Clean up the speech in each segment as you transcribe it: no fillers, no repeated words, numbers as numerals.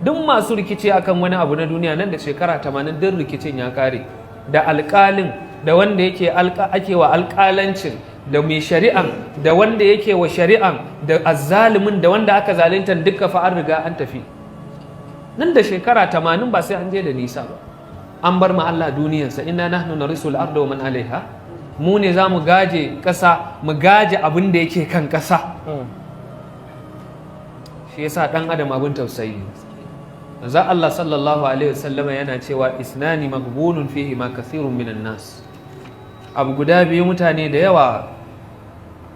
duk masu rikici akan wani abu na duniya nan da shekara 80 duk rikicin ya kare, da alƙalin da wanda yake ake wa alƙalancin, da mai shari'an da wanda yake wa shari'an, da azzalimin da wanda aka zalunta, duka fa an riga an tafi. Nan da shekara 80 ba sai an je da nisa ba, an bar ma Allah duniyarsa, inna nahnu narisul arda wa man alaiha, mu ne za mu gaje ƙasa, mu gaje abin da yake kan ƙasa. Shi yasa ɗan adam abin tausayi. Manzo Allah sallallahu alaihi wasallama yana cewa isnani maghbunun fihi ma kathirun minan nas. Abu guda biyu mutane da yawa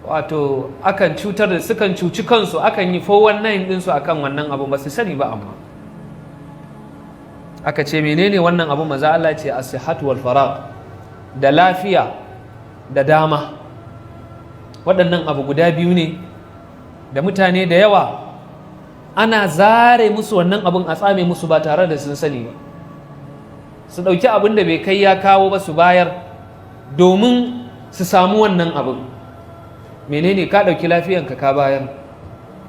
wato akan cutar da sukan cuci kansu, akan yi 419 ɗinsu akan wannan abu ba su sani ba. Amma aka ce menene wannan abu? Manzo Allah ce as-sihhatu wal faragh, da lafiya da dama. Waɗannan abu guda biyu ne da mutane da yawa ana zare musu wannan abun, a tsame musu ba tare da sun sani ba. Su ɗauki abin da bai kai ya kawo ba su bayar domin su samu wannan abin. Menene? Ka ɗauki lafiyanka ka bayar,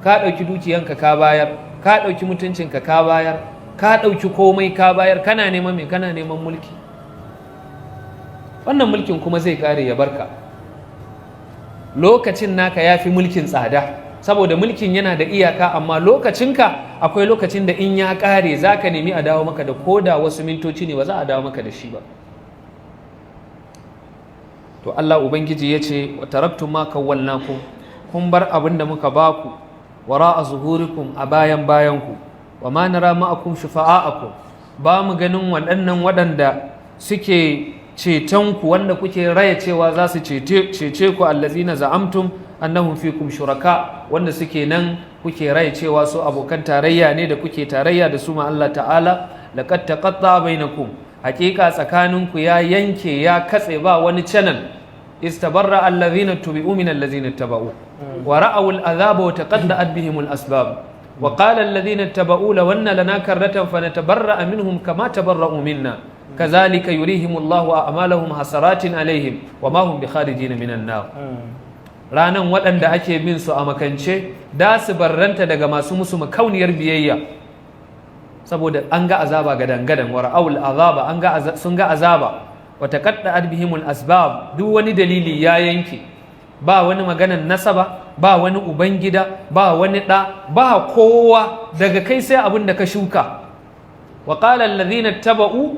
ka ɗauki dukiyanka ka bayar, ka ɗauki mutuncinka ka bayar, ka ɗauki komai ka bayar. Kana neman me? Kana neman mulki. Wannan mulkin kuma zai kare ya barka. Lokacin naka ya fi mulkin tsada, saboda mulkin yana da iyaka, amma lokacinka akwai lokacin da in ya kare za ka nemi a dawo maka da koda wasu mintoci ne, ba za a dawo maka da shi ba. To Allah Ubangiji ya ce wa taraktum ma kawwalnakum, kun bar abin da muka baku wara'a zuhurikum, a bayan bayanku, wa ma nara ma'akum shufa'a'akum, ba mu ganin waɗannan waɗanda suke cetonku, wanda kuke raya cewa za su cece ku, allazina za'amtum annahum fikum shuraka, wanda suke nan kuke raya cewa su abokan tarayya ne da kuke tarayya da su ma Allah ta'ala. Laqad taqatta bainakum, hakika tsakaninku ya yanke ya katse, ba wani channel. Istabarra allazina tubi'u min allazina taba'u wa ra'aw al'azaba wa taqadda'at bihim al'asbab wa qala allazina taba'u law anna lana karratan fanatabarra'a minhum kama tabarra'u minna kadhalika yurihim Allahu a'malahum hasaratin alaihim wa ma hum bikharijin minan nar. Ranan waɗanda ake bin su a makance da su barranta daga masu musu makauniyar biyayya, saboda an ga azaba gadan-gadan. Wa ra'aw al'azaba, sun ga azaba. Wa taqadda'at bihimul asbab, duk wani dalili ya yanke, ba wani maganan nasaba, ba wani ubangida, ba wani ɗa, ba kowa, daga kai sai abin da ka shuka. Wa qala alladhina taba'u,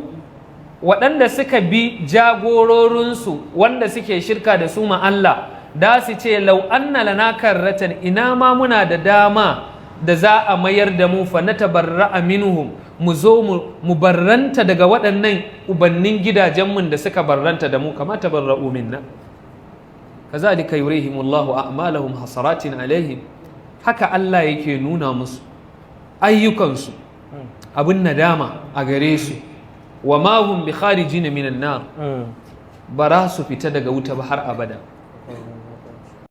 waɗanda suka bi jagororinsu wanda suke shirka da su ma Allah, da su ce law anna lana karratan, ina ma muna da dama da za a mayar da mu, fa natabarra'a minhum, mu zo mu barranta daga waɗannan ubannin gidajenmu da suka barranta da mu, kama tabarra'u minna. Kazalika yurihimullahu a'malahum hasaratin alaihim, haka Allah yake nuna musu ayyukansu abin nadama a gare su. Wa ma hum bi kharijin minan nar, ba za su fita daga wuta ba har abada.